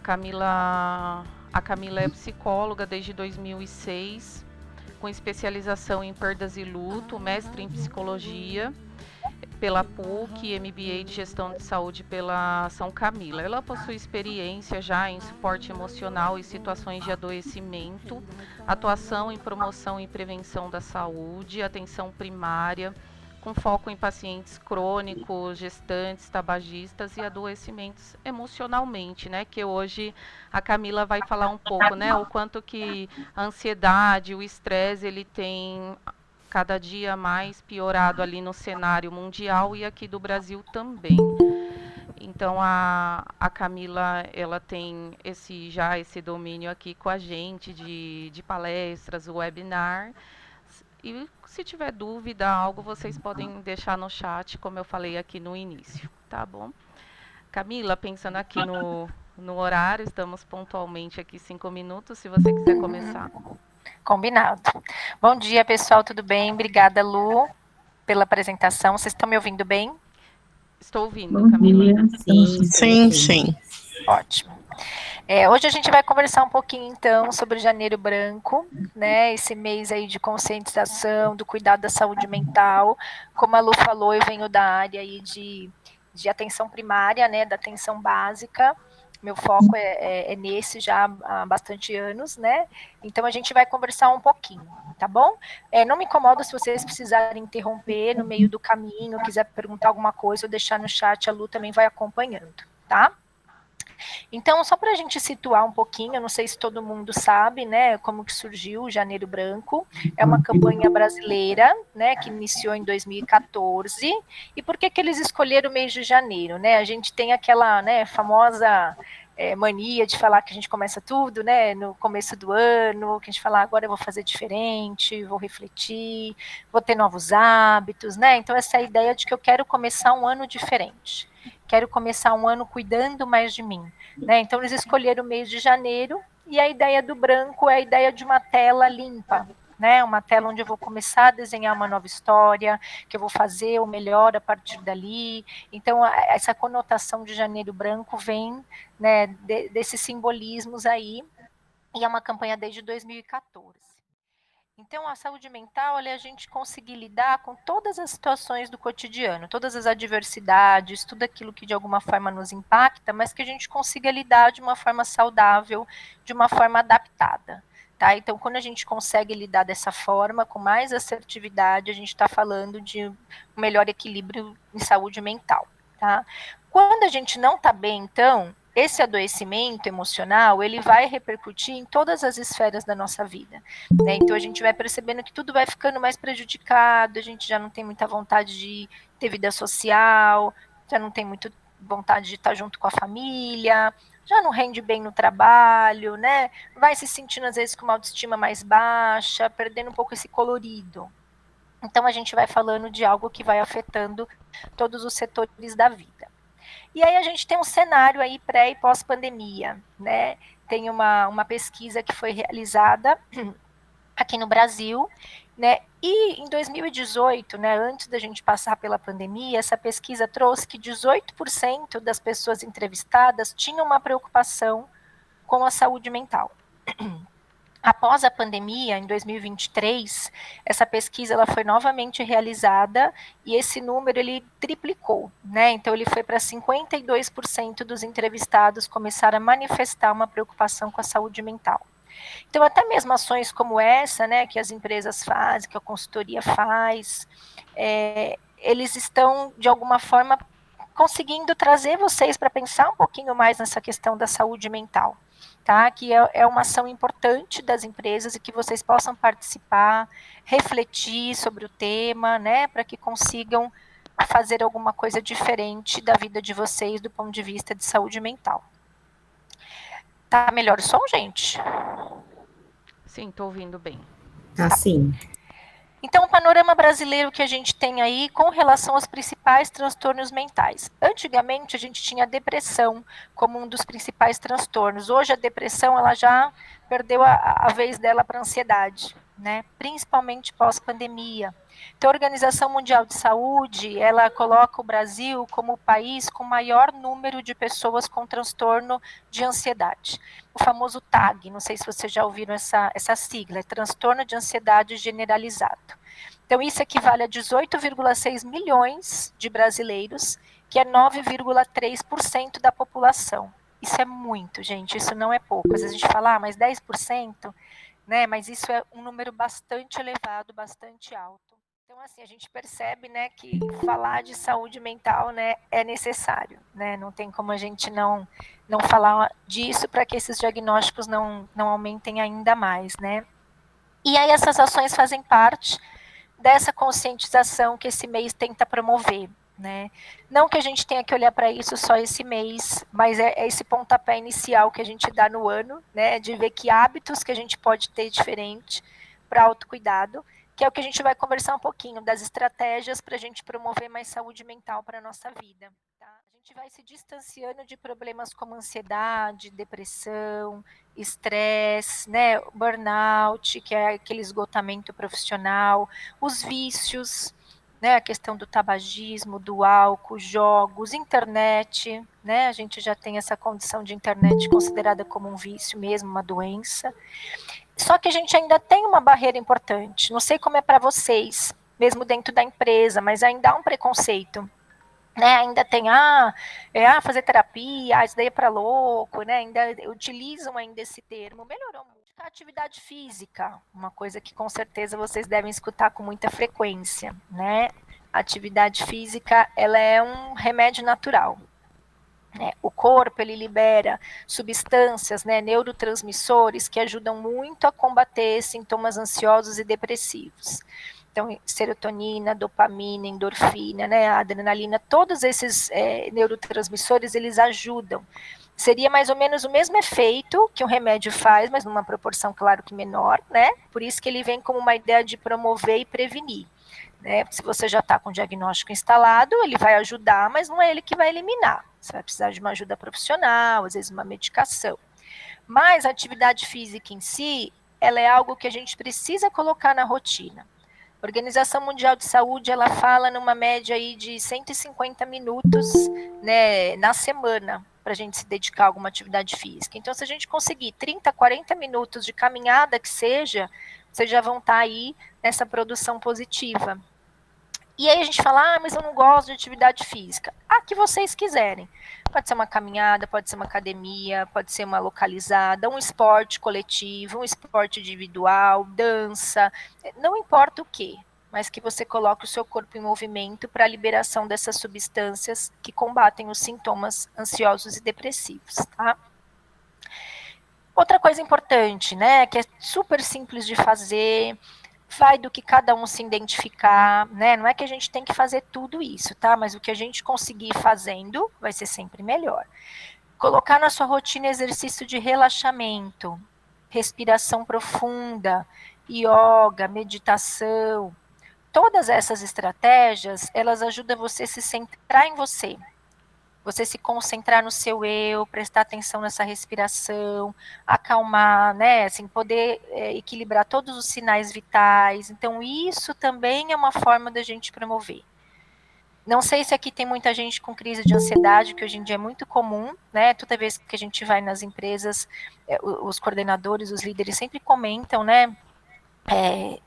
A Camila é psicóloga desde 2006, com especialização em perdas e luto, mestre em psicologia pela PUC, MBA de Gestão de Saúde pela São Camila. Ela possui experiência já em suporte emocional e situações de adoecimento, atuação em promoção e prevenção da saúde, atenção primária, com foco em pacientes crônicos, gestantes, tabagistas e adoecimentos emocionalmente, né? Que hoje a Camila vai falar um pouco, né? O quanto que a ansiedade, o estresse, ele tem cada dia mais piorado ali no cenário mundial e aqui do Brasil também. Então a Camila, ela tem esse domínio aqui com a gente de palestras, webinar. E se tiver dúvida, algo, vocês podem deixar no chat, como eu falei aqui no início, tá bom? Camila, pensando aqui no horário, estamos pontualmente aqui 5 minutos, se você quiser começar. Combinado. Bom dia, pessoal, tudo bem? Obrigada, Lu, pela apresentação. Vocês estão me ouvindo bem? Estou ouvindo, Camila. Sim. Ótimo. Hoje a gente vai conversar um pouquinho, então, sobre Janeiro Branco, né? Esse mês aí de conscientização, do cuidado da saúde mental. Como a Lu falou, eu venho da área aí de atenção primária, né? Da atenção básica. Meu foco é nesse já há bastante anos, né? Então a gente vai conversar um pouquinho, tá bom? Não me incomoda se vocês precisarem interromper no meio do caminho, quiser perguntar alguma coisa ou deixar no chat, a Lu também vai acompanhando, tá? Então, só para a gente situar um pouquinho, eu não sei se todo mundo sabe, né, como que surgiu o Janeiro Branco. É uma campanha brasileira, né, que iniciou em 2014. E por que eles escolheram o mês de janeiro, né? A gente tem aquela, né, famosa mania de falar que a gente começa tudo, né, no começo do ano, que a gente fala, agora eu vou fazer diferente, vou refletir, vou ter novos hábitos, né? Então, essa é a ideia de que eu quero começar um ano diferente. Quero começar um ano cuidando mais de mim, né? Então, eles escolheram o mês de janeiro e a ideia do branco é a ideia de uma tela limpa, né? Uma tela onde eu vou começar a desenhar uma nova história, que eu vou fazer o melhor a partir dali. Então, essa conotação de janeiro branco vem, né, desses simbolismos aí, e é uma campanha desde 2014. Então, a saúde mental é a gente conseguir lidar com todas as situações do cotidiano, todas as adversidades, tudo aquilo que de alguma forma nos impacta, mas que a gente consiga lidar de uma forma saudável, de uma forma adaptada. Tá? Então, quando a gente consegue lidar dessa forma, com mais assertividade, a gente está falando de um melhor equilíbrio em saúde mental. Tá? Quando a gente não está bem, então, esse adoecimento emocional, ele vai repercutir em todas as esferas da nossa vida, né? Então, a gente vai percebendo que tudo vai ficando mais prejudicado, a gente já não tem muita vontade de ter vida social, já não tem muita vontade de estar junto com a família, já não rende bem no trabalho, né? Vai se sentindo, às vezes, com uma autoestima mais baixa, perdendo um pouco esse colorido. Então, a gente vai falando de algo que vai afetando todos os setores da vida. E aí a gente tem um cenário aí pré e pós-pandemia, né? Tem uma pesquisa que foi realizada aqui no Brasil, né? E em 2018, né, antes da gente passar pela pandemia, essa pesquisa trouxe que 18% das pessoas entrevistadas tinham uma preocupação com a saúde mental. Após a pandemia, em 2023, essa pesquisa ela foi novamente realizada e esse número ele triplicou, né? Então ele foi para 52% dos entrevistados começaram a manifestar uma preocupação com a saúde mental. Então até mesmo ações como essa, né, que as empresas fazem, que a consultoria faz, eles estão de alguma forma conseguindo trazer vocês para pensar um pouquinho mais nessa questão da saúde mental. Tá? Que é uma ação importante das empresas e que vocês possam participar, refletir sobre o tema, né, para que consigam fazer alguma coisa diferente da vida de vocês do ponto de vista de saúde mental. Tá melhor o som, gente? Sim, estou ouvindo bem. Tá sim. Então, o panorama brasileiro que a gente tem aí com relação aos principais transtornos mentais. Antigamente, a gente tinha a depressão como um dos principais transtornos. Hoje, a depressão ela já perdeu a vez dela para a ansiedade. né? Principalmente pós-pandemia. Então, a Organização Mundial de Saúde, ela coloca o Brasil como o país com maior número de pessoas com transtorno de ansiedade. O famoso TAG, não sei se vocês já ouviram essa sigla, é transtorno de ansiedade generalizado. Então, isso equivale a 18,6 milhões de brasileiros, que é 9,3% da população. Isso é muito, gente, isso não é pouco. Às vezes a gente fala, mas 10%, né? Mas isso é um número bastante elevado, bastante alto. Então, assim, a gente percebe, né, que falar de saúde mental, né, é necessário, né? Não tem como a gente não falar disso para que esses diagnósticos não aumentem ainda mais, né? E aí essas ações fazem parte dessa conscientização que esse mês tenta promover, né? Não que a gente tenha que olhar para isso só esse mês, mas é esse pontapé inicial que a gente dá no ano, né? De ver que hábitos que a gente pode ter diferente para autocuidado, que é o que a gente vai conversar um pouquinho, das estratégias para a gente promover mais saúde mental para a nossa vida. Tá? A gente vai se distanciando de problemas como ansiedade, depressão, estresse, né? Burnout, que é aquele esgotamento profissional, os vícios, né, a questão do tabagismo, do álcool, jogos, internet, né, a gente já tem essa condição de internet considerada como um vício mesmo, uma doença. Só que a gente ainda tem uma barreira importante, não sei como é para vocês, mesmo dentro da empresa, mas ainda há um preconceito. Né, ainda tem, fazer terapia, isso daí é para louco, né, ainda utilizam ainda esse termo, melhorou muito. A atividade física, uma coisa que com certeza vocês devem escutar com muita frequência, né, a atividade física, ela é um remédio natural, né? O corpo, ele libera substâncias, né, neurotransmissores que ajudam muito a combater sintomas ansiosos e depressivos. Então, serotonina, dopamina, endorfina, né, adrenalina, todos esses neurotransmissores, eles ajudam. Seria mais ou menos o mesmo efeito que um remédio faz, mas numa proporção, claro que menor, né? Por isso que ele vem como uma ideia de promover e prevenir. Né? Se você já está com o diagnóstico instalado, ele vai ajudar, mas não é ele que vai eliminar. Você vai precisar de uma ajuda profissional, às vezes uma medicação. Mas a atividade física em si, ela é algo que a gente precisa colocar na rotina. A Organização Mundial de Saúde, ela fala numa média aí de 150 minutos, né, na semana, para a gente se dedicar a alguma atividade física. Então, se a gente conseguir 30, 40 minutos de caminhada que seja, vocês já vão estar aí nessa produção positiva. E aí a gente fala, mas eu não gosto de atividade física. A que vocês quiserem. Pode ser uma caminhada, pode ser uma academia, pode ser uma localizada, um esporte coletivo, um esporte individual, dança, não importa o que, mas que você coloque o seu corpo em movimento para a liberação dessas substâncias que combatem os sintomas ansiosos e depressivos, tá? Outra coisa importante, né, que é super simples de fazer, vai do que cada um se identificar, né? Não é que a gente tem que fazer tudo isso, tá? Mas o que a gente conseguir fazendo vai ser sempre melhor. Colocar na sua rotina exercício de relaxamento, respiração profunda, yoga, meditação. Todas essas estratégias, elas ajudam você a se centrar em você se concentrar no seu eu, prestar atenção nessa respiração, acalmar, né, assim, poder equilibrar todos os sinais vitais. Então, isso também é uma forma da gente promover. Não sei se aqui tem muita gente com crise de ansiedade, que hoje em dia é muito comum, né? Toda vez que a gente vai nas empresas, os coordenadores, os líderes sempre comentam, né?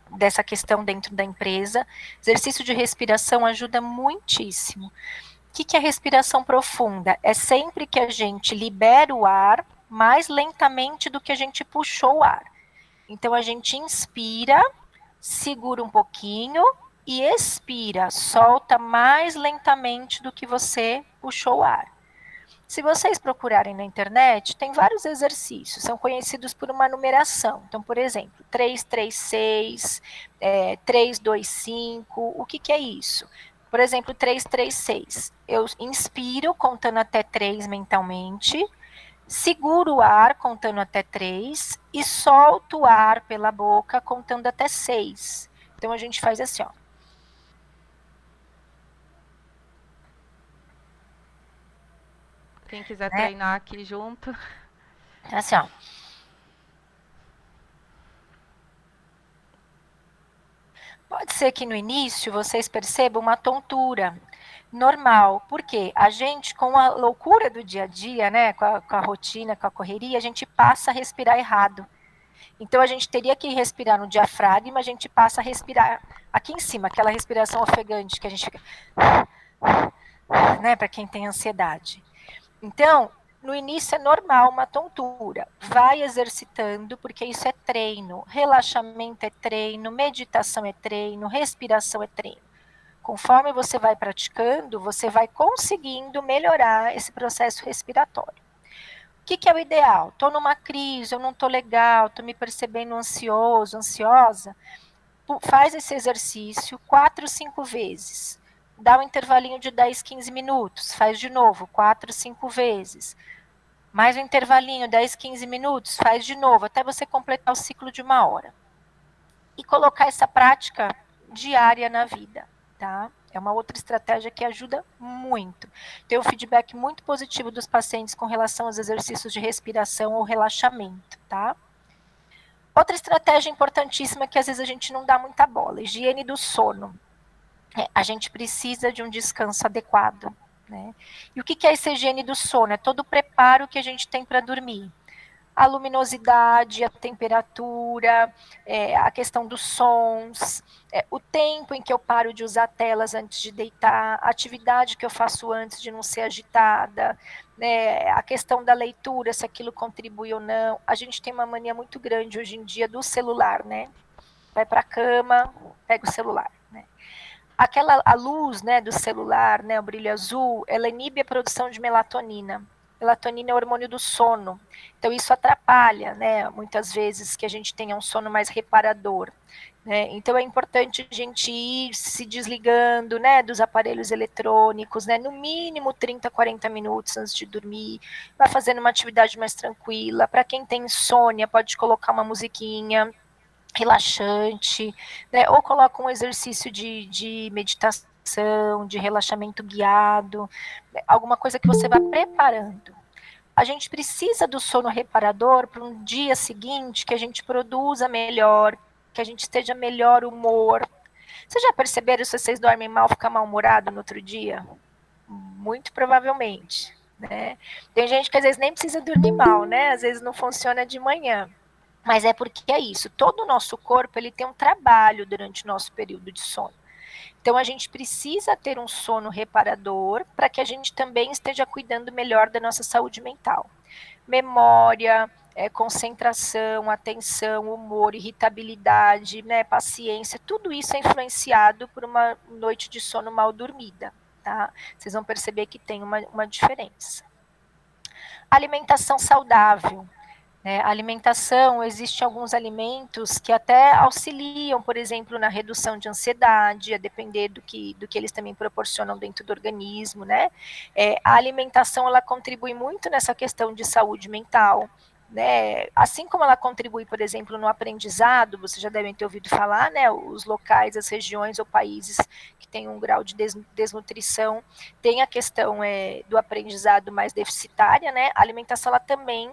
Dessa questão dentro da empresa. Exercício de respiração ajuda muitíssimo. O que é respiração profunda? É sempre que a gente libera o ar mais lentamente do que a gente puxou o ar. Então, a gente inspira, segura um pouquinho e expira, solta mais lentamente do que você puxou o ar. Se vocês procurarem na internet, tem vários exercícios, são conhecidos por uma numeração. Então, por exemplo, 336, 325, o que é isso? Por exemplo, 336. Eu inspiro contando até 3 mentalmente, seguro o ar contando até 3 e solto o ar pela boca contando até 6. Então, a gente faz assim, ó. Quem quiser treinar aqui junto. Assim, ó. Pode ser que no início vocês percebam uma tontura normal, porque a gente, com a loucura do dia a dia, né, com a rotina, com a correria, a gente passa a respirar errado. Então, a gente teria que respirar no diafragma, a gente passa a respirar aqui em cima, aquela respiração ofegante que a gente fica, né, para quem tem ansiedade. Então, no início é normal uma tontura. Vai exercitando, porque isso é treino. Relaxamento é treino, meditação é treino, respiração é treino. Conforme você vai praticando, você vai conseguindo melhorar esse processo respiratório. O que é o ideal? Estou numa crise, eu não estou legal, estou me percebendo ansioso, ansiosa. Faz esse exercício 4, 5 vezes. Dá um intervalinho de 10, 15 minutos. Faz de novo, 4, 5 vezes. Mais um intervalinho, 10, 15 minutos. Faz de novo, até você completar o ciclo de 1 hora. E colocar essa prática diária na vida, tá? É uma outra estratégia que ajuda muito. Tem um feedback muito positivo dos pacientes com relação aos exercícios de respiração ou relaxamento, tá? Outra estratégia importantíssima que às vezes a gente não dá muita bola, higiene do sono. A gente precisa de um descanso adequado, né? E o que é essa higiene do sono? É todo o preparo que a gente tem para dormir. A luminosidade, a temperatura, a questão dos sons, o tempo em que eu paro de usar telas antes de deitar, a atividade que eu faço antes de não ser agitada, né, a questão da leitura, se aquilo contribui ou não. A gente tem uma mania muito grande hoje em dia do celular, né? Vai para a cama, pega o celular, né? A luz, né, do celular, né, o brilho azul, ela inibe a produção de melatonina. Melatonina é o hormônio do sono. Então, isso atrapalha, né, muitas vezes, que a gente tenha um sono mais reparador. Né? Então, é importante a gente ir se desligando, né, dos aparelhos eletrônicos, né, no mínimo 30, 40 minutos antes de dormir. Vai fazendo uma atividade mais tranquila. Para quem tem insônia, pode colocar uma musiquinha relaxante, né? Ou coloca um exercício de meditação, de relaxamento guiado, né? Alguma coisa que você vá preparando. A gente precisa do sono reparador para um dia seguinte que a gente produza melhor, que a gente esteja melhor humor. Vocês já perceberam se vocês dormem mal, ficar mal-humorado no outro dia? Muito provavelmente, né? Tem gente que às vezes nem precisa dormir mal, né? Às vezes não funciona de manhã. Mas é porque é isso, todo o nosso corpo ele tem um trabalho durante o nosso período de sono. Então a gente precisa ter um sono reparador para que a gente também esteja cuidando melhor da nossa saúde mental. Memória, concentração, atenção, humor, irritabilidade, né, paciência, tudo isso é influenciado por uma noite de sono mal dormida, tá? Vocês vão perceber que tem uma diferença. Alimentação saudável. A alimentação, existem alguns alimentos que até auxiliam, por exemplo, na redução de ansiedade, a depender do que eles também proporcionam dentro do organismo, né? A alimentação, ela contribui muito nessa questão de saúde mental, né? Assim como ela contribui, por exemplo, no aprendizado, vocês já devem ter ouvido falar, né? Os locais, as regiões ou países que têm um grau de desnutrição, tem a questão do aprendizado mais deficitária, né? A alimentação, ela também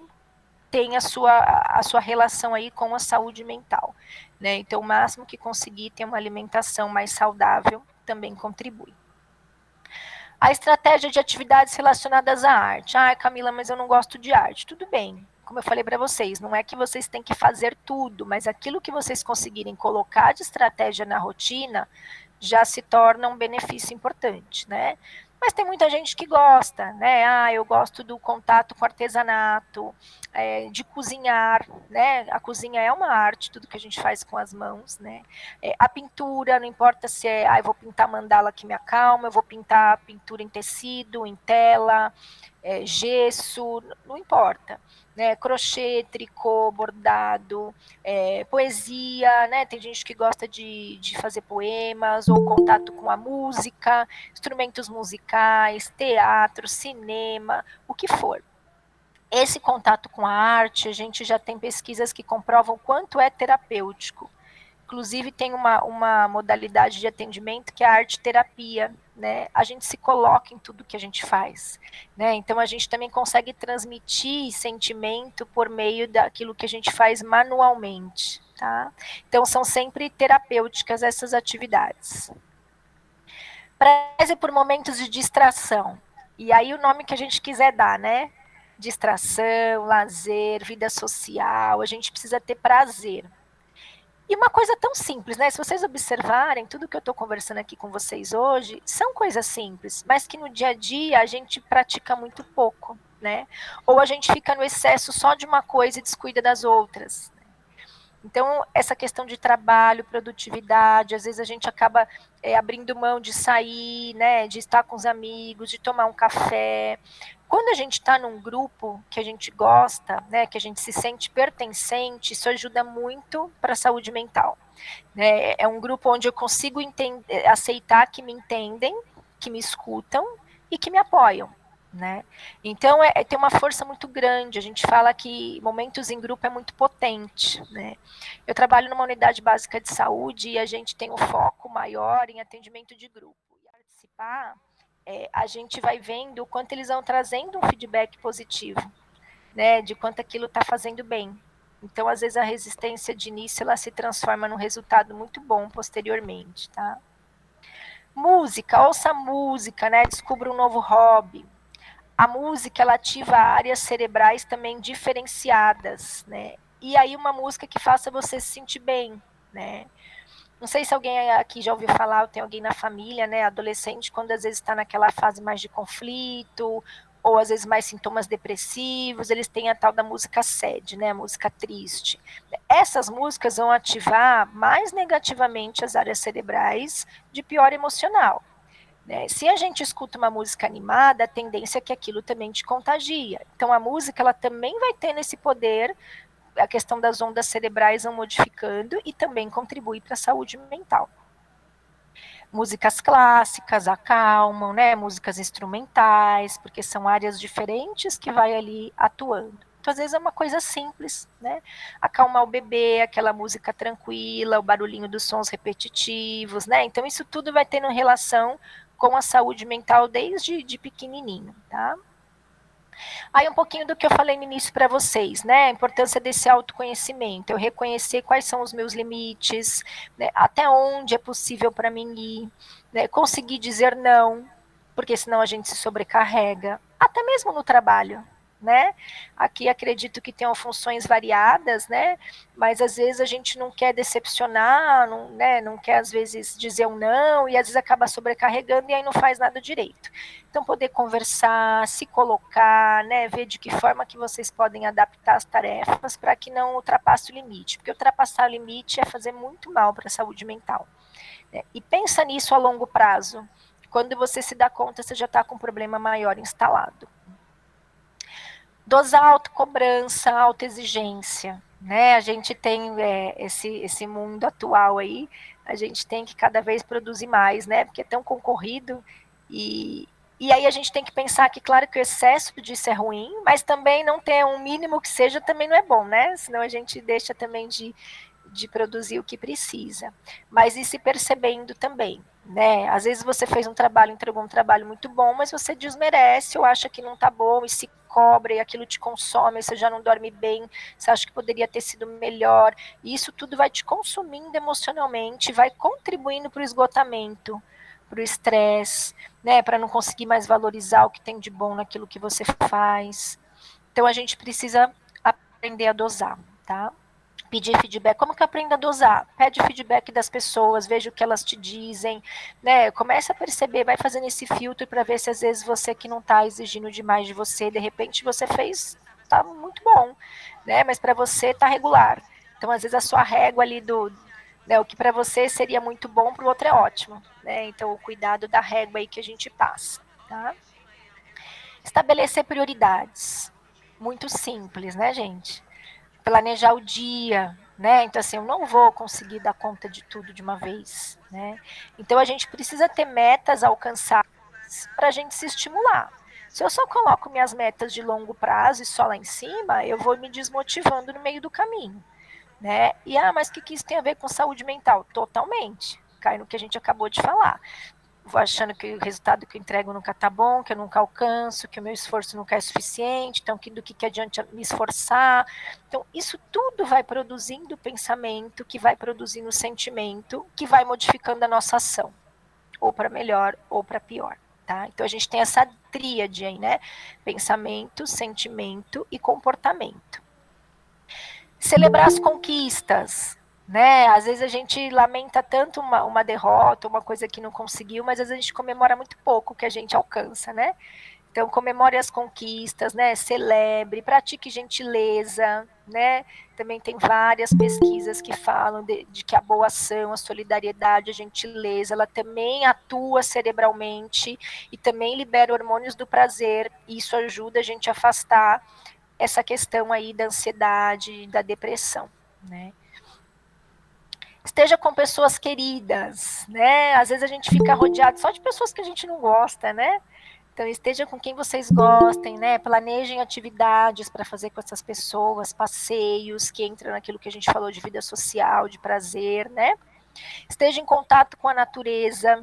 tem a sua relação aí com a saúde mental, né? Então, o máximo que conseguir ter uma alimentação mais saudável também contribui. A estratégia de atividades relacionadas à arte. Ah, Camila, mas eu não gosto de arte. Tudo bem. Como eu falei para vocês, não é que vocês têm que fazer tudo, mas aquilo que vocês conseguirem colocar de estratégia na rotina já se torna um benefício importante, né? Mas tem muita gente que gosta, né? Ah, eu gosto do contato com artesanato, de cozinhar, né? A cozinha é uma arte, tudo que a gente faz com as mãos, né? A pintura, não importa se eu vou pintar mandala que me acalma, eu vou pintar pintura em tecido, em tela, gesso, não importa. Né, crochê, tricô, bordado, poesia, né? Tem gente que gosta de fazer poemas ou contato com a música, instrumentos musicais, teatro, cinema, o que for. Esse contato com a arte, a gente já tem pesquisas que comprovam quanto é terapêutico. Inclusive, tem uma modalidade de atendimento que é a arte-terapia, né? A gente se coloca em tudo que a gente faz, né? Então, a gente também consegue transmitir sentimento por meio daquilo que a gente faz manualmente, tá? Então, são sempre terapêuticas essas atividades. Preze por momentos de distração. E aí o nome que a gente quiser dar, né? Distração, lazer, vida social, a gente precisa ter prazer. E uma coisa tão simples, né? Se vocês observarem, tudo que eu estou conversando aqui com vocês hoje, são coisas simples, mas que no dia a dia a gente pratica muito pouco, né? Ou a gente fica no excesso só de uma coisa e descuida das outras. Então, essa questão de trabalho, produtividade, às vezes a gente acaba abrindo mão de sair, né, de estar com os amigos, de tomar um café. Quando a gente está num grupo que a gente gosta, né, que a gente se sente pertencente, isso ajuda muito para a saúde mental. Né? É um grupo onde eu consigo aceitar que me entendem, que me escutam e que me apoiam. Né? Então, tem uma força muito grande. A gente fala que momentos em grupo é muito potente. Né? Eu trabalho numa unidade básica de saúde e a gente tem um foco maior em atendimento de grupo. E participar, a gente vai vendo o quanto eles vão trazendo um feedback positivo, né? De quanto aquilo está fazendo bem. Então, às vezes, a resistência de início ela se transforma num resultado muito bom posteriormente. Tá? Música, ouça música, né? Descubra um novo hobby. A música ela ativa áreas cerebrais também diferenciadas, né? E aí uma música que faça você se sentir bem, né? Não sei se alguém aqui já ouviu falar, ou tem alguém na família, né? Adolescente, quando às vezes está naquela fase mais de conflito, ou às vezes mais sintomas depressivos, eles têm a tal da música sad, né? A música triste. Essas músicas vão ativar mais negativamente as áreas cerebrais de pior emocional. Né? Se a gente escuta uma música animada, a tendência é que aquilo também te contagia. Então, a música ela também vai tendo esse poder, a questão das ondas cerebrais vão modificando e também contribui para a saúde mental. Músicas clássicas acalmam, né? Músicas instrumentais, porque são áreas diferentes que vai ali atuando. Então, às vezes é uma coisa simples, né? Acalmar o bebê, aquela música tranquila, o barulhinho dos sons repetitivos, né? Então, isso tudo vai tendo relação com a saúde mental desde de pequenininho, tá? Aí um pouquinho do que eu falei no início para vocês, né? A importância desse autoconhecimento, eu reconhecer quais são os meus limites, né? Até onde é possível para mim ir, né? Conseguir dizer não, porque senão a gente se sobrecarrega, até mesmo no trabalho, né? Aqui acredito que tenham funções variadas, né? Mas às vezes a gente não quer decepcionar, não, né? Não quer às vezes dizer um não e às vezes acaba sobrecarregando e aí não faz nada direito. Então poder conversar, se colocar, né? Ver de que forma que vocês podem adaptar as tarefas para que não ultrapasse o limite, porque ultrapassar o limite é fazer muito mal para a saúde mental. Né? E pensa nisso a longo prazo. Quando você se dá conta, você já está com um problema maior instalado. Dosar autocobrança, autoexigência, né? A gente tem esse mundo atual aí, a gente tem que cada vez produzir mais, né? Porque é tão concorrido e aí a gente tem que pensar que, claro que o excesso disso é ruim, mas também não ter um mínimo que seja também não é bom, né? Senão a gente deixa também de produzir o que precisa. Mas ir se percebendo também, né? Às vezes você fez um trabalho, entregou um trabalho muito bom, mas você desmerece ou acha que não está bom e se cobra e aquilo te consome, você já não dorme bem, você acha que poderia ter sido melhor. E isso tudo vai te consumindo emocionalmente, vai contribuindo para o esgotamento, para o estresse, né? Para não conseguir mais valorizar o que tem de bom naquilo que você faz. Então a gente precisa aprender a dosar, tá? Pedir feedback, como que eu aprendo a dosar? Pede feedback das pessoas, veja o que elas te dizem, né? Começa a perceber, vai fazendo esse filtro para ver se às vezes você que não está exigindo demais de você, de repente você fez, tá muito bom, né? Mas para você tá regular. Então, às vezes a sua régua ali né, o que para você seria muito bom, para o outro é ótimo, né? Então, o cuidado da régua aí que a gente passa, tá? Estabelecer prioridades. Muito simples, né, gente? Planejar o dia, né? Então, assim, eu não vou conseguir dar conta de tudo de uma vez, né? Então, a gente precisa ter metas alcançadas para a gente se estimular. Se eu só coloco minhas metas de longo prazo e só lá em cima, eu vou me desmotivando no meio do caminho, né? E, mas o que isso tem a ver com saúde mental? Totalmente. Cai no que a gente acabou de falar. vou achando que o resultado que eu entrego nunca está bom, que eu nunca alcanço, que o meu esforço nunca é suficiente, então do que adianta me esforçar. Então, isso tudo vai produzindo pensamento, que vai produzindo sentimento, que vai modificando a nossa ação, ou para melhor ou para pior. Tá? Então, a gente tem essa tríade aí, né? Pensamento, sentimento e comportamento. Celebrar as conquistas, né? Às vezes a gente lamenta tanto uma derrota, uma coisa que não conseguiu, mas às vezes a gente comemora muito pouco o que a gente alcança, né? Então, comemore as conquistas, né? Celebre, pratique gentileza, né? Também tem várias pesquisas que falam de que a boa ação, a solidariedade, a gentileza, ela também atua cerebralmente e também libera hormônios do prazer. E isso ajuda a gente a afastar essa questão aí da ansiedade, da depressão, né? Esteja com pessoas queridas, né? Às vezes a gente fica rodeado só de pessoas que a gente não gosta, né? Então, esteja com quem vocês gostem, né? Planejem atividades para fazer com essas pessoas, passeios que entram naquilo que a gente falou de vida social, de prazer, né? Esteja em contato com a natureza,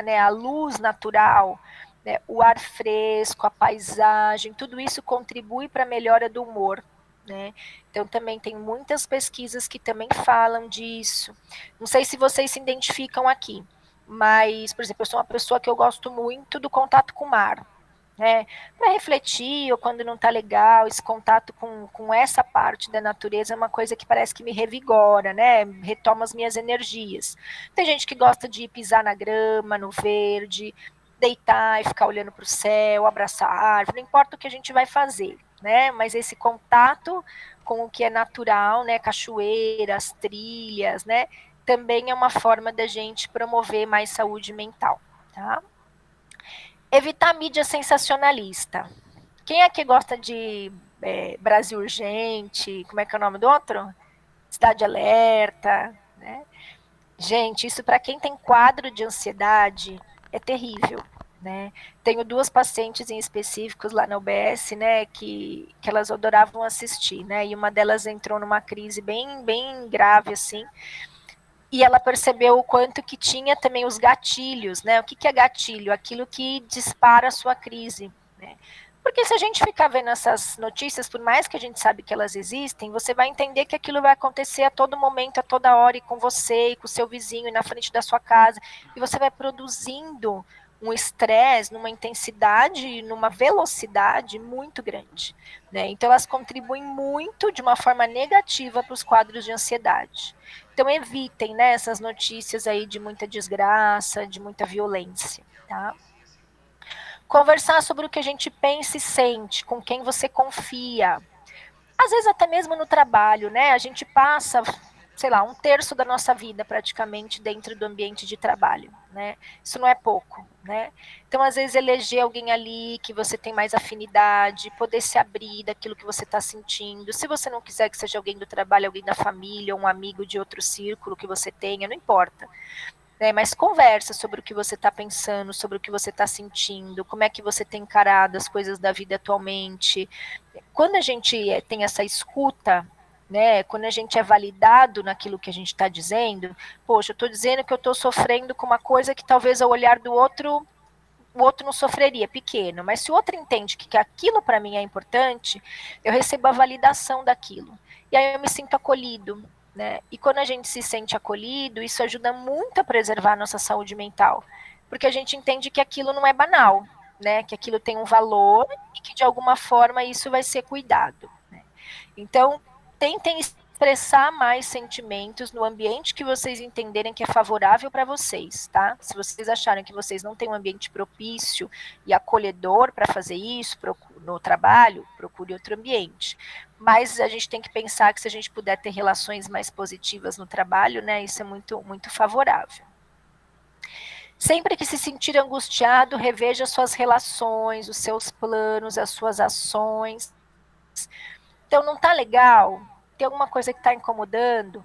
né? A luz natural, né? O ar fresco, a paisagem, tudo isso contribui para a melhora do humor, né? Então, também tem muitas pesquisas que também falam disso. Não sei se vocês se identificam aqui, mas, por exemplo, eu sou uma pessoa que eu gosto muito do contato com o mar, né? Para refletir, ou quando não está legal, esse contato com essa parte da natureza é uma coisa que parece que me revigora, né? Retoma as minhas energias. Tem gente que gosta de pisar na grama, no verde, deitar e ficar olhando para o céu, abraçar a árvore, não importa o que a gente vai fazer, né? Mas esse contato com o que é natural, né? Cachoeiras, trilhas, né? Também é uma forma da gente promover mais saúde mental, tá? Evitar mídia sensacionalista. Quem é que gosta de Brasil Urgente? Como é que é o nome do outro? Cidade Alerta, né? Gente, isso para quem tem quadro de ansiedade é terrível, né? Tenho duas pacientes em específicos lá na UBS, né, que elas adoravam assistir, né? E uma delas entrou numa crise bem grave assim. E ela percebeu o quanto que tinha também os gatilhos, né? O que é gatilho? Aquilo que dispara a sua crise, né? Porque se a gente ficar vendo essas notícias, por mais que a gente sabe que elas existem, você vai entender que aquilo vai acontecer a todo momento, a toda hora, e com você, e com o seu vizinho, e na frente da sua casa, e você vai produzindo um estresse numa intensidade, numa velocidade muito grande, né? Então, elas contribuem muito de uma forma negativa para os quadros de ansiedade. Então, evitem, né, essas notícias aí de muita desgraça, de muita violência, tá? Conversar sobre o que a gente pensa e sente, com quem você confia. Às vezes até mesmo no trabalho, né? A gente passa, sei lá, 1/3 da nossa vida praticamente dentro do ambiente de trabalho, né? Isso não é pouco, né? Então, às vezes, eleger alguém ali que você tem mais afinidade, poder se abrir daquilo que você está sentindo. Se você não quiser que seja alguém do trabalho, alguém da família, um amigo de outro círculo que você tenha, não importa. Né, mas conversa sobre o que você está pensando, sobre o que você está sentindo, como é que você tem encarado as coisas da vida atualmente. Quando a gente tem essa escuta, né, quando a gente é validado naquilo que a gente está dizendo, poxa, eu estou dizendo que eu estou sofrendo com uma coisa que talvez ao olhar do outro, o outro não sofreria, pequeno, mas se o outro entende que aquilo para mim é importante, eu recebo a validação daquilo. E aí eu me sinto acolhido, né? E quando a gente se sente acolhido, isso ajuda muito a preservar a nossa saúde mental, porque a gente entende que aquilo não é banal, né? Que aquilo tem um valor e que de alguma forma isso vai ser cuidado, né? Então, tentem expressar mais sentimentos no ambiente que vocês entenderem que é favorável para vocês, tá? Se vocês acharem que vocês não têm um ambiente propício e acolhedor para fazer isso no trabalho, procure outro ambiente. Mas a gente tem que pensar que se a gente puder ter relações mais positivas no trabalho, né, isso é muito favorável. Sempre que se sentir angustiado, reveja suas relações, os seus planos, as suas ações. Então, não está legal? Tem alguma coisa que está incomodando?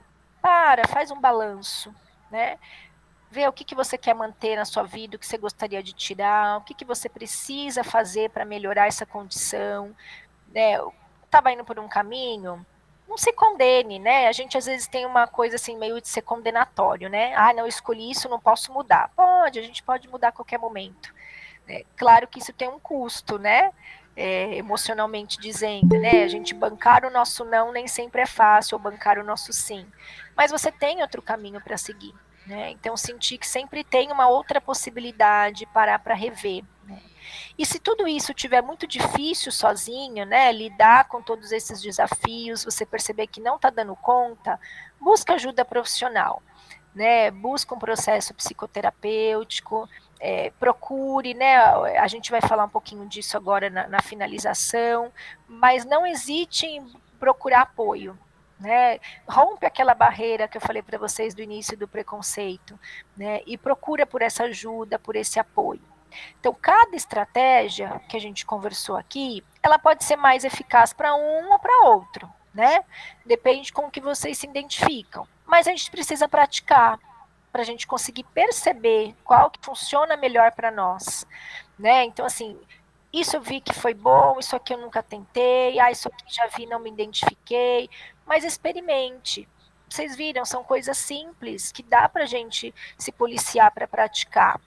Faz um balanço, né? Vê o que você quer manter na sua vida, o que você gostaria de tirar, o que você precisa fazer para melhorar essa condição, né? Estava indo por um caminho, não se condene, né? A gente às vezes tem uma coisa assim meio de ser condenatório, né? Ah, não, eu escolhi isso, não posso mudar. Pode, a gente pode mudar a qualquer momento. Claro que isso tem um custo, né? Emocionalmente dizendo, né? A gente bancar o nosso não nem sempre é fácil, ou bancar o nosso sim. Mas você tem outro caminho para seguir, né? Então, sentir que sempre tem uma outra possibilidade para rever, né? E se tudo isso tiver muito difícil sozinho, né? Lidar com todos esses desafios, você perceber que não está dando conta, busca ajuda profissional, né? Busca um processo psicoterapêutico, procure, né? A gente vai falar um pouquinho disso agora na finalização, mas não hesite em procurar apoio, né? Rompe aquela barreira que eu falei para vocês do início do preconceito, né? E procura por essa ajuda, por esse apoio. Então, cada estratégia que a gente conversou aqui, ela pode ser mais eficaz para um ou para outro, né? Depende com o que vocês se identificam. Mas a gente precisa praticar para a gente conseguir perceber qual que funciona melhor para nós, né? Então, assim, isso eu vi que foi bom, isso aqui eu nunca tentei, isso aqui já vi, não me identifiquei, mas experimente. Vocês viram, são coisas simples que dá para a gente se policiar para praticar.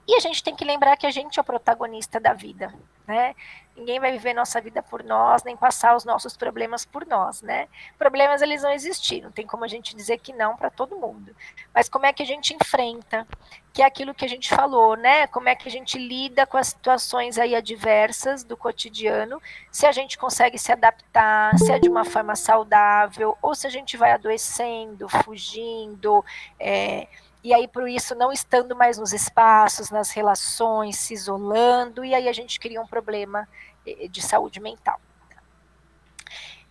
E a gente tem que lembrar que a gente é o protagonista da vida, né? Ninguém vai viver nossa vida por nós, nem passar os nossos problemas por nós, né? Problemas, eles vão existir, não tem como a gente dizer que não para todo mundo. Mas como é que a gente enfrenta, que é aquilo que a gente falou, né? Como é que a gente lida com as situações aí adversas do cotidiano, se a gente consegue se adaptar, se é de uma forma saudável, ou se a gente vai adoecendo, fugindo, e aí, por isso, não estando mais nos espaços, nas relações, se isolando, e aí a gente cria um problema de saúde mental.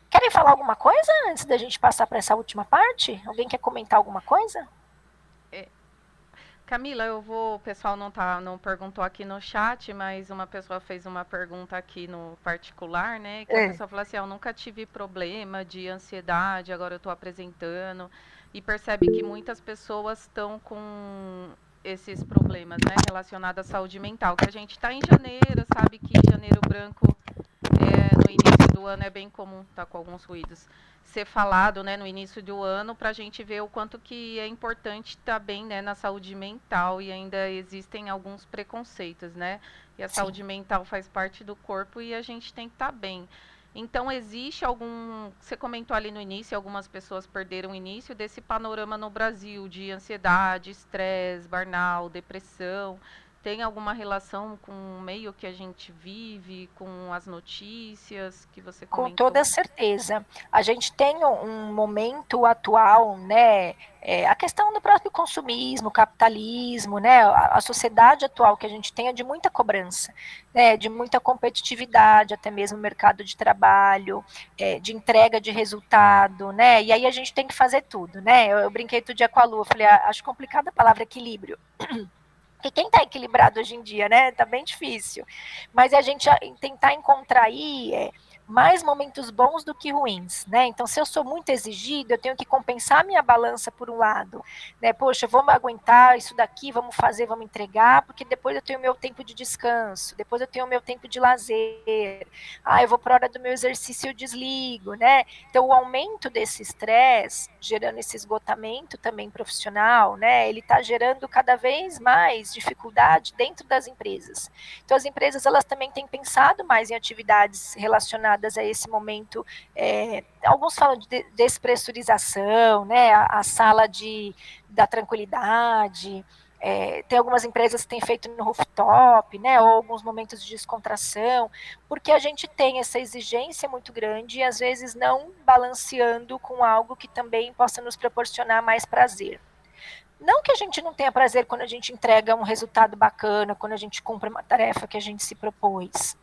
Querem falar alguma coisa antes da gente passar para essa última parte? Alguém quer comentar alguma coisa? Camila, o pessoal não perguntou aqui no chat, mas uma pessoa fez uma pergunta aqui no particular, né? Que a pessoa falou assim, eu nunca tive problema de ansiedade, agora eu estou apresentando. E percebe que muitas pessoas estão com esses problemas, né? Relacionados à saúde mental. Que a gente está em janeiro, sabe que janeiro branco, no início do ano é bem comum, tá com alguns ruídos, ser falado, né, no início do ano, para a gente ver o quanto que é importante estar bem, né, na saúde mental, e ainda existem alguns preconceitos, né? E a saúde mental faz parte do corpo e a gente tem que estar bem. Então, existe algum... Você comentou ali no início, algumas pessoas perderam o início desse panorama no Brasil de ansiedade, estresse, burnout, depressão. Tem alguma relação com o meio que a gente vive, com as notícias que você comentou? Com toda certeza. A gente tem um momento atual, né? A questão do próprio consumismo, capitalismo, né? A sociedade atual que a gente tem é de muita cobrança, né? De muita competitividade, até mesmo mercado de trabalho, de entrega de resultado, né? E aí a gente tem que fazer tudo, né? Eu brinquei todo dia com a Lu, eu falei, acho complicada a palavra equilíbrio. E quem está equilibrado hoje em dia, né? Tá bem difícil. Mas a gente tentar encontrar aí mais momentos bons do que ruins, né? Então, se eu sou muito exigido, eu tenho que compensar a minha balança por um lado, né? Poxa, vamos aguentar isso daqui, vamos fazer, vamos entregar, porque depois eu tenho o meu tempo de descanso, depois eu tenho o meu tempo de lazer. Eu vou para a hora do meu exercício e eu desligo, né? Então, o aumento desse estresse, gerando esse esgotamento também profissional, né? Ele está gerando cada vez mais dificuldade dentro das empresas. Então, as empresas, elas também têm pensado mais em atividades relacionadas a esse momento, alguns falam de despressurização, né, a sala da tranquilidade, tem algumas empresas que têm feito no rooftop, né, ou alguns momentos de descontração, porque a gente tem essa exigência muito grande e às vezes não balanceando com algo que também possa nos proporcionar mais prazer. Não que a gente não tenha prazer quando a gente entrega um resultado bacana, quando a gente cumpre uma tarefa que a gente se propôs.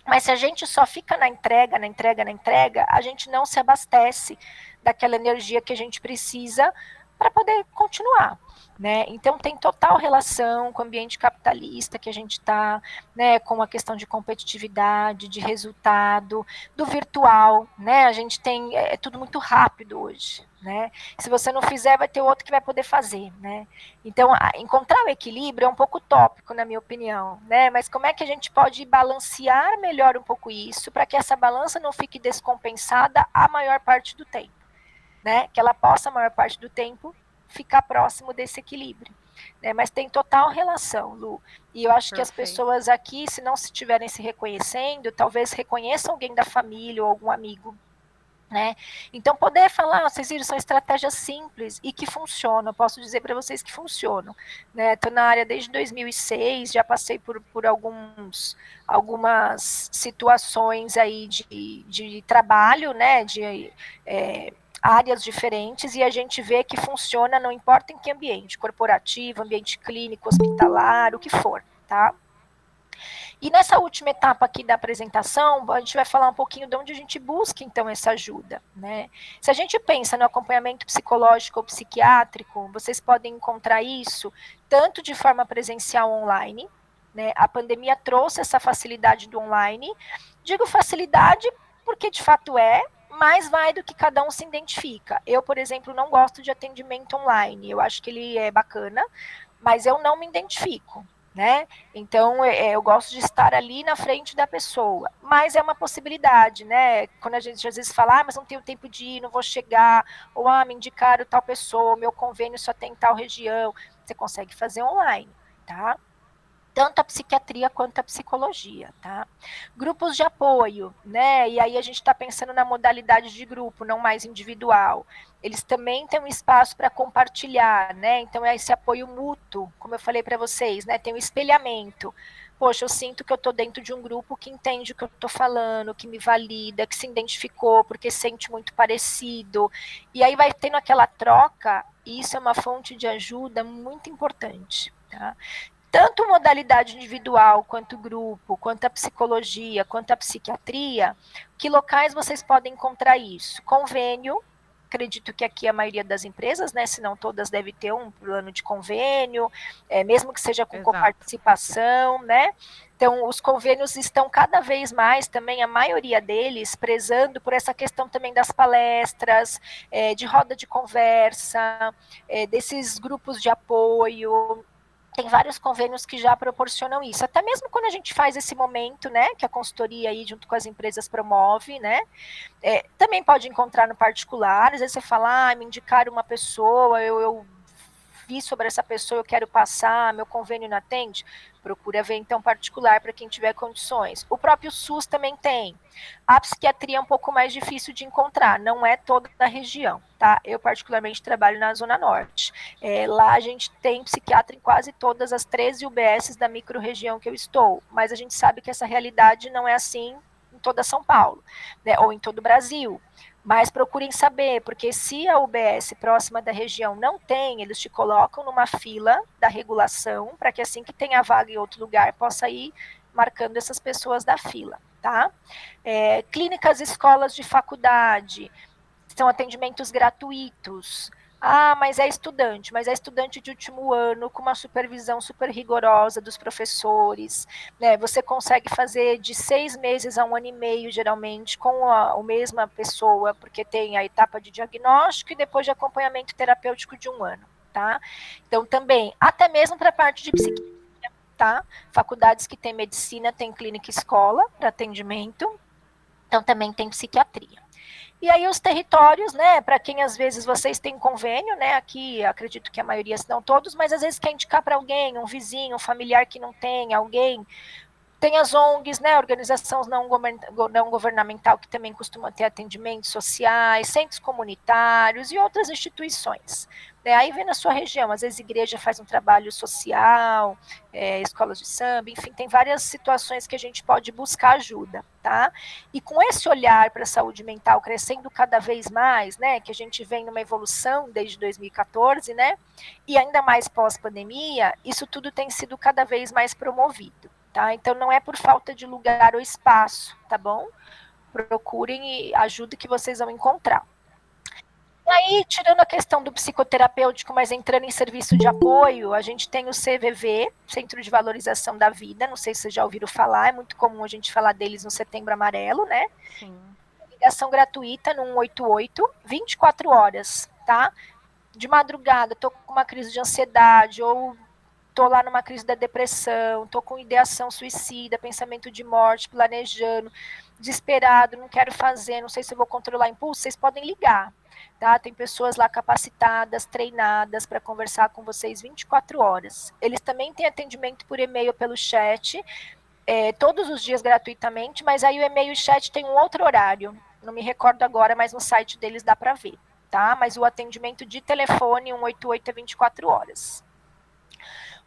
Mas se a gente só fica na entrega, a gente não se abastece daquela energia que a gente precisa para poder continuar. Né? Então, tem total relação com o ambiente capitalista que a gente está, né, com a questão de competitividade, de resultado, do virtual. Né? A gente tem, é tudo muito rápido hoje. Né? Se você não fizer, vai ter outro que vai poder fazer. Né? Então, encontrar o equilíbrio é um pouco utópico, na minha opinião. Né? Mas como é que a gente pode balancear melhor um pouco isso, para que essa balança não fique descompensada a maior parte do tempo? Né? Que ela possa, a maior parte do tempo, ficar próximo desse equilíbrio. Né? Mas tem total relação, Lu. E eu acho que as pessoas aqui, se não estiverem se reconhecendo, talvez reconheçam alguém da família ou algum amigo. Né? Então, poder falar, vocês viram, são estratégias simples e que funcionam. Posso dizer para vocês que funcionam. Estou na área desde 2006, já passei por algumas situações aí de trabalho, né? De áreas diferentes, e a gente vê que funciona, não importa em que ambiente, corporativo, ambiente clínico, hospitalar, o que for, tá? E nessa última etapa aqui da apresentação, a gente vai falar um pouquinho de onde a gente busca, então, essa ajuda, né? Se a gente pensa no acompanhamento psicológico ou psiquiátrico, vocês podem encontrar isso tanto de forma presencial ou online, né? A pandemia trouxe essa facilidade do online. Digo facilidade porque, de fato, mais vai do que cada um se identifica. Eu, por exemplo, não gosto de atendimento online. Eu acho que ele é bacana, mas eu não me identifico. Né? Então, eu gosto de estar ali na frente da pessoa, mas é uma possibilidade, né? Quando a gente às vezes fala, mas não tenho tempo de ir, não vou chegar, ou me indicaram tal pessoa, meu convênio só tem tal região, você consegue fazer online, tá? Tanto a psiquiatria quanto a psicologia, tá? Grupos de apoio, né? E aí a gente está pensando na modalidade de grupo, não mais individual. Eles também têm um espaço para compartilhar, né? Então é esse apoio mútuo, como eu falei para vocês, né? Tem um espelhamento. Poxa, eu sinto que eu estou dentro de um grupo que entende o que eu estou falando, que me valida, que se identificou, porque sente muito parecido. E aí vai tendo aquela troca, e isso é uma fonte de ajuda muito importante, tá? Tanto modalidade individual, quanto grupo, quanto a psicologia, quanto a psiquiatria, que locais vocês podem encontrar isso? Convênio, acredito que aqui a maioria das empresas, né, se não todas, deve ter um plano de convênio, mesmo que seja com coparticipação, né? Então, os convênios estão cada vez mais, também a maioria deles, prezando por essa questão também das palestras, de roda de conversa, desses grupos de apoio. Tem vários convênios que já proporcionam isso. Até mesmo quando a gente faz esse momento, né, que a consultoria aí junto com as empresas promove, né, também pode encontrar no particular. Às vezes você fala, me indicaram uma pessoa, eu vi sobre essa pessoa, eu quero passar, meu convênio não atende, procura ver então particular para quem tiver condições. O próprio SUS também tem. A psiquiatria é um pouco mais difícil de encontrar, não é toda a região, tá? Eu particularmente trabalho na Zona Norte. Lá a gente tem psiquiatra em quase todas as 13 UBSs da micro-região que eu estou, mas a gente sabe que essa realidade não é assim em toda São Paulo, né, ou em todo o Brasil. Mas procurem saber, porque se a UBS próxima da região não tem, eles te colocam numa fila da regulação, para que assim que tenha vaga em outro lugar, possa ir marcando essas pessoas da fila, tá? Clínicas, escolas de faculdade, são atendimentos gratuitos. Mas é estudante de último ano, com uma supervisão super rigorosa dos professores, né? Você consegue fazer de 6 meses a 1 ano e meio, geralmente, com a mesma pessoa, porque tem a etapa de diagnóstico e depois de acompanhamento terapêutico de 1 ano, tá? Então, também, até mesmo para a parte de psiquiatria, tá? Faculdades que tem medicina, tem clínica e escola para atendimento, então também tem psiquiatria. E aí os territórios, né, para quem às vezes vocês têm convênio, né, aqui acredito que a maioria, se não todos, mas às vezes quer indicar para alguém, um vizinho, um familiar que não tem, alguém. Tem as ONGs, né, organizações não governamental, que também costumam ter atendimentos sociais, centros comunitários e outras instituições. Aí vem na sua região, às vezes a igreja faz um trabalho social, escolas de samba, enfim, tem várias situações que a gente pode buscar ajuda, tá? E com esse olhar para a saúde mental crescendo cada vez mais, né, que a gente vem numa evolução desde 2014, né, e ainda mais pós-pandemia, isso tudo tem sido cada vez mais promovido. Tá? Então, não é por falta de lugar ou espaço, tá bom? Procurem ajuda que vocês vão encontrar. Aí, tirando a questão do psicoterapêutico, mas entrando em serviço de apoio, a gente tem o CVV, Centro de Valorização da Vida, não sei se vocês já ouviram falar, é muito comum a gente falar deles no Setembro Amarelo, né? Sim. Ligação gratuita no 188, 24 horas, tá? De madrugada, tô com uma crise de ansiedade, ou tô lá numa crise da depressão, tô com ideação suicida, pensamento de morte, planejando, desesperado, não quero fazer, não sei se eu vou controlar impulso, vocês podem ligar, tá? Tem pessoas lá capacitadas, treinadas para conversar com vocês 24 horas. Eles também têm atendimento por e-mail, pelo chat, todos os dias gratuitamente, mas aí o e-mail e o chat tem um outro horário, não me recordo agora, mas no site deles dá para ver, tá? Mas o atendimento de telefone 188 é 24 horas.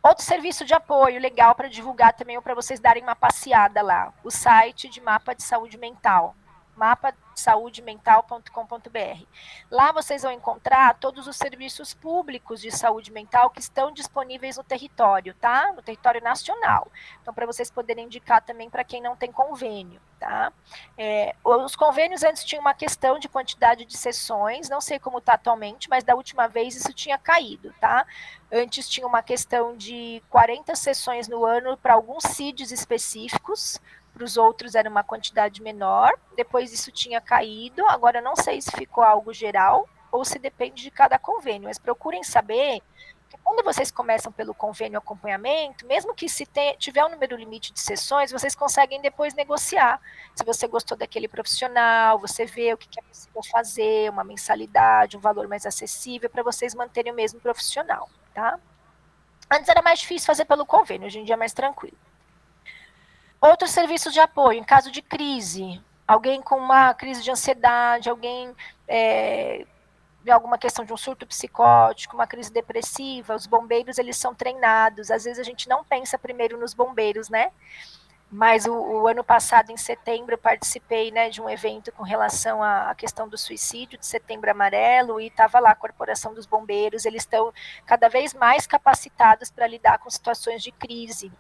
Outro serviço de apoio legal para divulgar também, ou para vocês darem uma passeada lá, o site de Mapa de Saúde Mental, mapadesaudemental.com.br. Lá vocês vão encontrar todos os serviços públicos de saúde mental que estão disponíveis no território, tá? No território nacional. Então, para vocês poderem indicar também para quem não tem convênio, tá? Os convênios antes tinham uma questão de quantidade de sessões, não sei como está atualmente, mas da última vez isso tinha caído, tá? Antes tinha uma questão de 40 sessões no ano para alguns CIDs específicos, para os outros era uma quantidade menor, depois isso tinha caído, agora não sei se ficou algo geral ou se depende de cada convênio, mas procurem saber que quando vocês começam pelo convênio acompanhamento, mesmo que se tiver um número limite de sessões, vocês conseguem depois negociar. Se você gostou daquele profissional, você vê o que é possível fazer, uma mensalidade, um valor mais acessível, para vocês manterem o mesmo profissional, tá? Antes era mais difícil fazer pelo convênio, hoje em dia é mais tranquilo. Outros serviços de apoio, em caso de crise, alguém com uma crise de ansiedade, alguém alguma questão de um surto psicótico, uma crise depressiva, os bombeiros, eles são treinados, às vezes a gente não pensa primeiro nos bombeiros, né? Mas o ano passado, em setembro, eu participei, né, de um evento com relação à questão do suicídio, de Setembro Amarelo, e estava lá a Corporação dos Bombeiros, eles estão cada vez mais capacitados para lidar com situações de crise.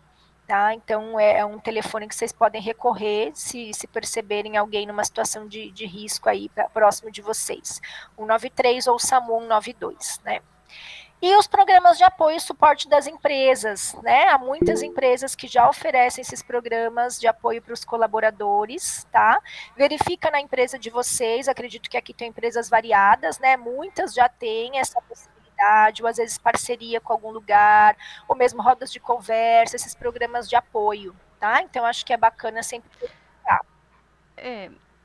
Tá? Então, é um telefone que vocês podem recorrer se perceberem alguém numa situação de risco aí próximo de vocês. 193 ou SAMU 192, né? E os programas de apoio e suporte das empresas, né? Há muitas empresas que já oferecem esses programas de apoio para os colaboradores, tá? Verifica na empresa de vocês, acredito que aqui tem empresas variadas, né? Muitas já têm essa possibilidade, ou às vezes parceria com algum lugar, ou mesmo rodas de conversa, esses programas de apoio, tá? Então, acho que é bacana sempre verificar.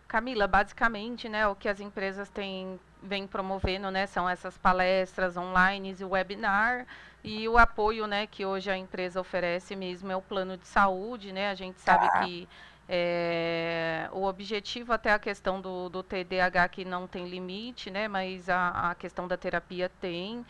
Camila, basicamente, né, o que as empresas vêm promovendo, né, são essas palestras online e o webinar, e o apoio, né, que hoje a empresa oferece mesmo é o plano de saúde, né, a gente sabe que o objetivo, até a questão do TDAH que não tem limite, né, mas a questão da terapia tem.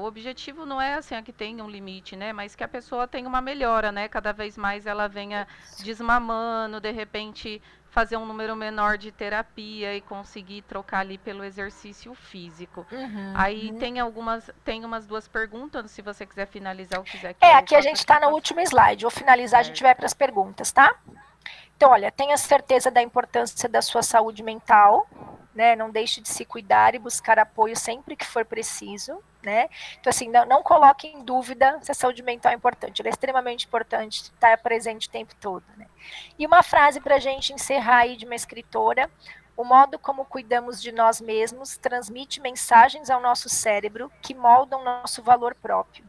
O objetivo não é assim, que tenha um limite, né, mas que a pessoa tenha uma melhora, né, cada vez mais ela venha desmamando, de repente fazer um número menor de terapia e conseguir trocar ali pelo exercício físico. Aí tem umas duas perguntas, se você quiser finalizar ou quiser que aqui a gente está no último slide, vou finalizar, a gente vai para as perguntas, tá? Então, olha, tenha certeza da importância da sua saúde mental, né? Não deixe de se cuidar e buscar apoio sempre que for preciso, né? Então, assim, não coloque em dúvida se a saúde mental é importante. Ela é extremamente importante, estar presente o tempo todo, né? E uma frase para a gente encerrar aí de uma escritora: o modo como cuidamos de nós mesmos transmite mensagens ao nosso cérebro que moldam nosso valor próprio,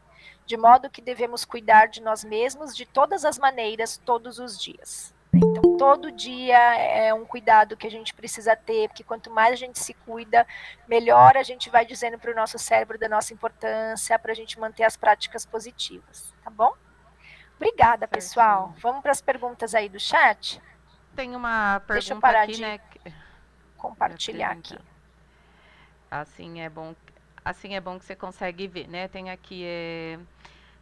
de modo que devemos cuidar de nós mesmos de todas as maneiras, todos os dias. Então, todo dia é um cuidado que a gente precisa ter, porque quanto mais a gente se cuida, melhor a gente vai dizendo para o nosso cérebro da nossa importância, para a gente manter as práticas positivas, tá bom? Obrigada, pessoal. Vamos para as perguntas aí do chat? Tem uma pergunta Deixa eu parar aqui, de né, compartilhar aqui. Assim é bom que você consegue ver, né? Tem aqui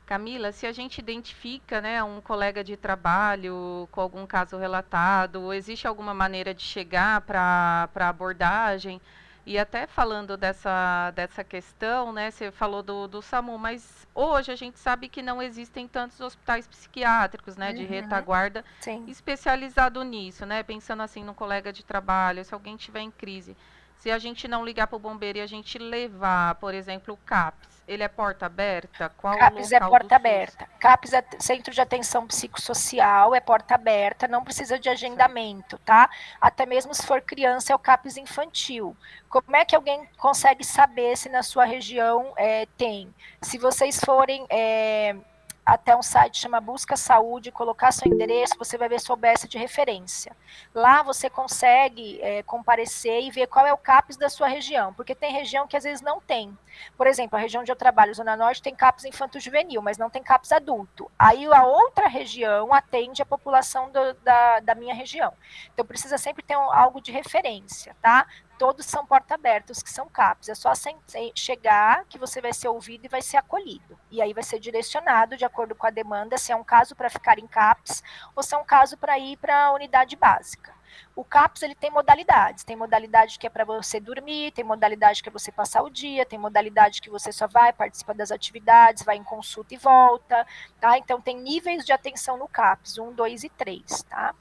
Camila, se a gente identifica, né, um colega de trabalho com algum caso relatado, existe alguma maneira de chegar para abordagem? E até falando dessa questão, né, você falou do SAMU, mas hoje a gente sabe que não existem tantos hospitais psiquiátricos, né, de retaguarda especializado nisso, né, pensando assim no colega de trabalho, se alguém estiver em crise. Se a gente não ligar para o bombeiro e a gente levar, por exemplo, o CAPS, ele é porta aberta? Qual CAPS o é local porta do SUS? aberta. CAPS é Centro de Atenção Psicossocial, é porta aberta, não precisa de agendamento, tá? Até mesmo se for criança, é o CAPS infantil. Como é que alguém consegue saber se na sua região tem? Se vocês forem até um site que chama Busca Saúde, colocar seu endereço, você vai ver sua OBS de referência. Lá você consegue comparecer e ver qual é o CAPS da sua região, porque tem região que às vezes não tem. Por exemplo, a região onde eu trabalho, Zona Norte, tem CAPS infanto-juvenil, mas não tem CAPS adulto. Aí a outra região atende a população da minha região. Então precisa sempre ter algo de referência, tá? Todos são porta aberta, os que são CAPS. É só chegar que você vai ser ouvido e vai ser acolhido. E aí vai ser direcionado de acordo com a demanda, se é um caso para ficar em CAPS ou se é um caso para ir para a unidade básica. O CAPS ele tem modalidade que é para você dormir, tem modalidade que é você passar o dia, tem modalidade que você só vai, participa das atividades, vai em consulta e volta, tá? Então tem níveis de atenção no CAPS, 1, 2 e 3, tá?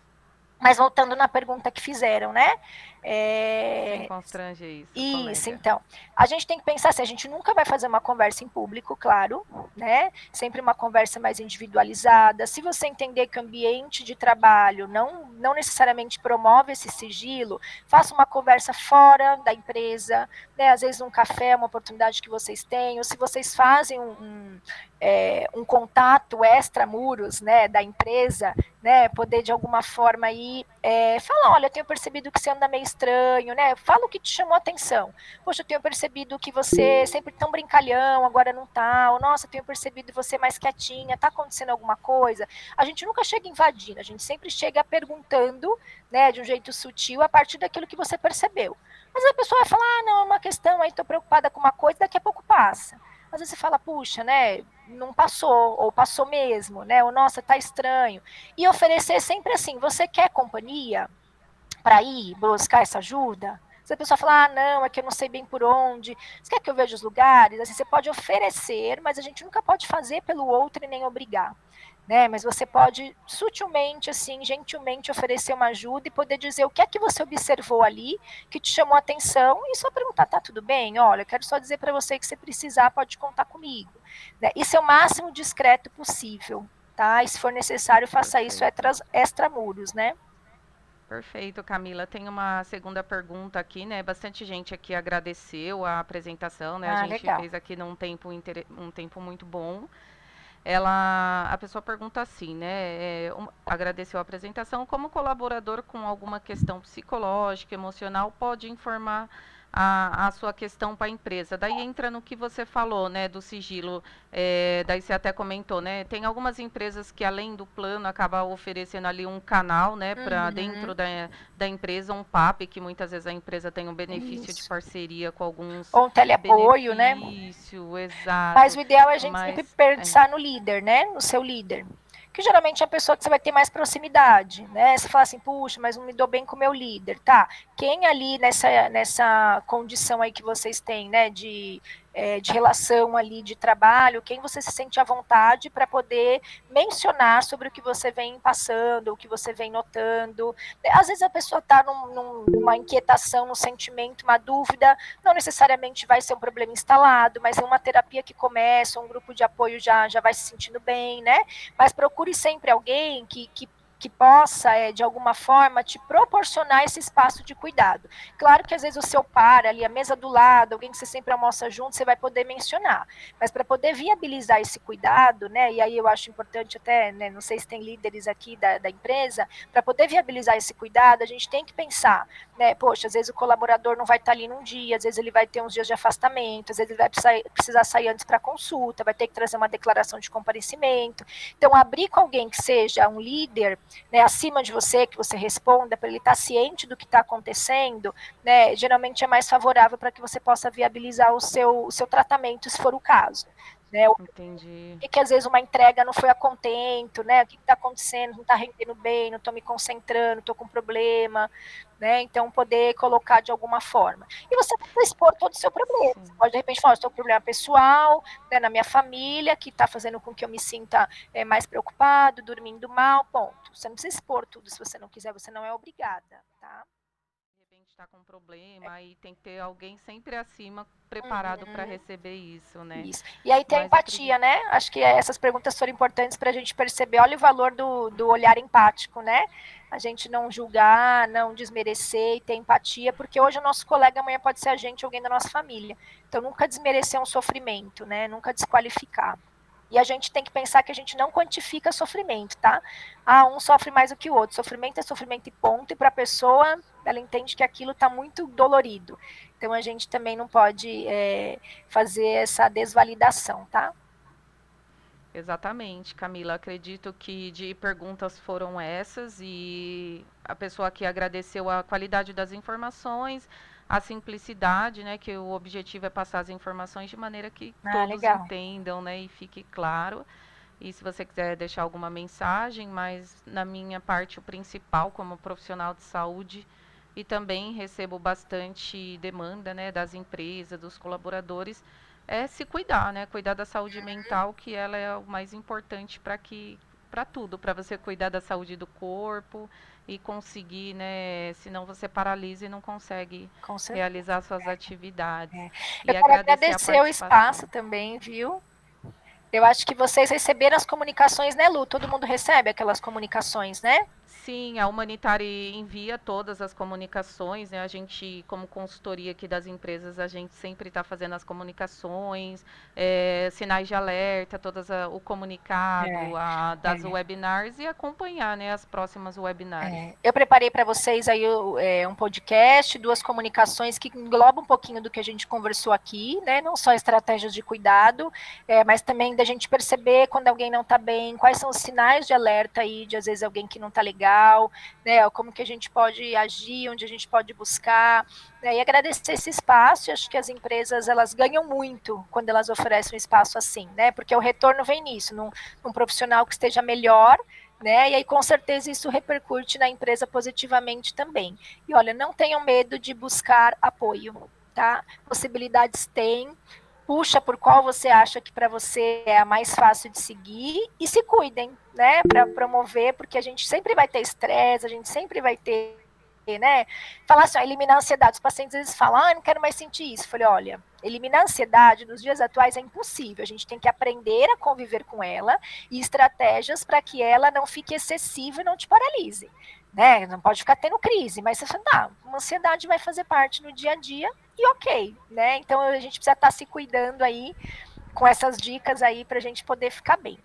Mas voltando na pergunta que fizeram, né? Sem constranger isso, Isso, colega. então. A gente tem que pensar assim, a gente nunca vai fazer uma conversa em público, claro, né? Sempre uma conversa mais individualizada. Se você entender que o ambiente de trabalho não necessariamente promove esse sigilo, faça uma conversa fora da empresa, né? Às vezes um café, uma oportunidade que vocês têm, ou se vocês fazem um contato extra-muros, né, da empresa, né, poder de alguma forma aí falar, olha, eu tenho percebido que você anda meio estranho, né, fala o que te chamou a atenção. Poxa, eu tenho percebido que você é sempre tão brincalhão, agora não tá, ou nossa, eu tenho percebido você mais quietinha, tá acontecendo alguma coisa? A gente nunca chega invadindo, a gente sempre chega perguntando, né, de um jeito sutil, a partir daquilo que você percebeu. Mas a pessoa vai falar, ah, não, é uma questão, aí tô preocupada com uma coisa, daqui a pouco passa. Às vezes você fala, puxa, né, não passou, ou passou mesmo, né, ou nossa, tá estranho. E oferecer sempre assim, você quer companhia para ir buscar essa ajuda? Se a pessoa falar, ah, não, é que eu não sei bem por onde, você quer que eu veja os lugares? Assim, você pode oferecer, mas a gente nunca pode fazer pelo outro e nem obrigar. Né? Mas você pode sutilmente, assim, gentilmente oferecer uma ajuda e poder dizer o que é que você observou ali, que te chamou a atenção, e só perguntar, tá tudo bem? Olha, eu quero só dizer para você que se precisar, pode contar comigo. Né? Isso é o máximo discreto possível, tá? E se for necessário, faça isso extramuros, né? Perfeito, Camila. Tem uma segunda pergunta aqui, né? Bastante gente aqui agradeceu a apresentação, né? A gente legal. fez aqui num tempo muito bom. A pessoa pergunta assim, né? Agradeceu a apresentação. Como colaborador com alguma questão psicológica, emocional, pode informar a sua questão para a empresa? Daí entra no que você falou, né? Do sigilo. Daí você até comentou, né? Tem algumas empresas que além do plano acabam oferecendo ali um canal, né? Para dentro da empresa, um PAP, que muitas vezes a empresa tem um benefício de parceria com alguns ou um teleapoio, né? Exato. Mas o ideal é a gente sempre pensar no líder, né? No seu líder. Que geralmente é a pessoa que você vai ter mais proximidade, né? Você fala assim, puxa, mas não me dou bem com o meu líder, tá? Quem ali nessa condição aí que vocês têm, né? De relação ali de trabalho, quem você se sente à vontade para poder mencionar sobre o que você vem passando, o que você vem notando. Às vezes a pessoa está numa inquietação, num sentimento, uma dúvida, não necessariamente vai ser um problema instalado, mas é uma terapia que começa, um grupo de apoio já vai se sentindo bem, né? Mas procure sempre alguém que possa, de alguma forma, te proporcionar esse espaço de cuidado. Claro que às vezes o seu par, ali, a mesa do lado, alguém que você sempre almoça junto, você vai poder mencionar. Mas para poder viabilizar esse cuidado, né, e aí eu acho importante até, né, não sei se tem líderes aqui da empresa, para poder viabilizar esse cuidado, a gente tem que pensar, né, poxa, às vezes o colaborador não vai estar ali num dia, às vezes ele vai ter uns dias de afastamento, às vezes ele vai precisar sair antes para consulta, vai ter que trazer uma declaração de comparecimento. Então, abrir com alguém que seja um líder, né, acima de você, que você responda, para ele estar ciente do que está acontecendo, né, geralmente é mais favorável para que você possa viabilizar o seu tratamento, se for o caso. Né? Entendi. Que às vezes uma entrega não foi a contento, né? O que está acontecendo? Não está rendendo bem, não estou me concentrando, estou com problema, né? Então, poder colocar de alguma forma. E você pode expor todo o seu problema. Você pode, de repente, falar, estou com problema pessoal, né, na minha família, que está fazendo com que eu me sinta mais preocupado, dormindo mal, ponto. Você não precisa expor tudo se você não quiser, você não é obrigada, tá? De repente está com um problema e tem que ter alguém sempre acima preparado para receber isso, né? Isso. E aí tem a empatia, né? Acho que essas perguntas foram importantes para a gente perceber. Olha o valor do olhar empático, né? A gente não julgar, não desmerecer e ter empatia, porque hoje o nosso colega amanhã pode ser a gente, alguém da nossa família. Então nunca desmerecer um sofrimento, né? Nunca desqualificar. E a gente tem que pensar que a gente não quantifica sofrimento, tá? Um sofre mais do que o outro. Sofrimento é sofrimento e ponto. E para a pessoa, ela entende que aquilo está muito dolorido. Então a gente também não pode fazer essa desvalidação, tá? Exatamente, Camila. Acredito que de perguntas foram essas e a pessoa aqui agradeceu a qualidade das informações, a simplicidade, né? Que o objetivo é passar as informações de maneira que todos legal. entendam, né? E fique claro. E se você quiser deixar alguma mensagem, mas na minha parte o principal como profissional de saúde e também recebo bastante demanda, né, das empresas, dos colaboradores, é se cuidar, né? Cuidar da saúde mental, que ela é o mais importante para tudo, para você cuidar da saúde do corpo e conseguir, né? Senão você paralisa e não consegue realizar suas atividades. Eu quero agradecer o espaço também, viu? Eu acho que vocês receberam as comunicações, né, Lu? Todo mundo recebe aquelas comunicações, né? Sim, a Humanitária envia todas as comunicações, né? A gente, como consultoria aqui das empresas, a gente sempre está fazendo as comunicações, sinais de alerta, o comunicado das webinars e acompanhar, né, as próximas webinars. Eu preparei para vocês aí um podcast, 2 comunicações que englobam um pouquinho do que a gente conversou aqui, né? Não só estratégias de cuidado, mas também da gente perceber quando alguém não está bem, quais são os sinais de alerta aí, de às vezes alguém que não está legal, né? Como que a gente pode agir, onde a gente pode buscar, né? E agradecer esse espaço. Acho que as empresas elas ganham muito quando elas oferecem um espaço assim, né? Porque o retorno vem nisso, num profissional que esteja melhor, né? E aí com certeza isso repercute na empresa positivamente também. E olha, não tenham medo de buscar apoio, tá? Possibilidades tem. Puxa por qual você acha que para você é a mais fácil de seguir e se cuidem, né, para promover, porque a gente sempre vai ter estresse, a gente sempre vai ter, né, falar assim, eliminar a ansiedade. Os pacientes às vezes falam, não quero mais sentir isso. Eu falei, olha, eliminar a ansiedade nos dias atuais é impossível, a gente tem que aprender a conviver com ela e estratégias para que ela não fique excessiva e não te paralise, né, não pode ficar tendo crise, mas você fala, uma ansiedade vai fazer parte no dia a dia, e ok, né? Então a gente precisa estar se cuidando aí com essas dicas aí para a gente poder ficar bem.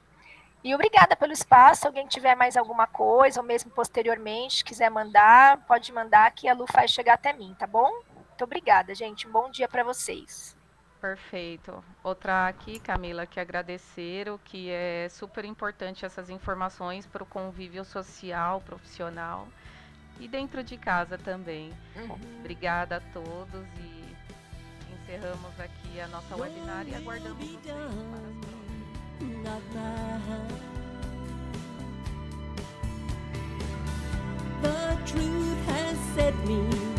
E obrigada pelo espaço. Se alguém tiver mais alguma coisa, ou mesmo posteriormente, quiser mandar, pode mandar que a Lu faz chegar até mim, tá bom? Muito obrigada, gente. Um bom dia para vocês. Perfeito. Outra aqui, Camila, que agradeceram, que é super importante essas informações para o convívio social, profissional e dentro de casa também. Obrigada a todos e encerramos aqui a nossa webinar e aguardamos vocês para as próximas. The truth has set me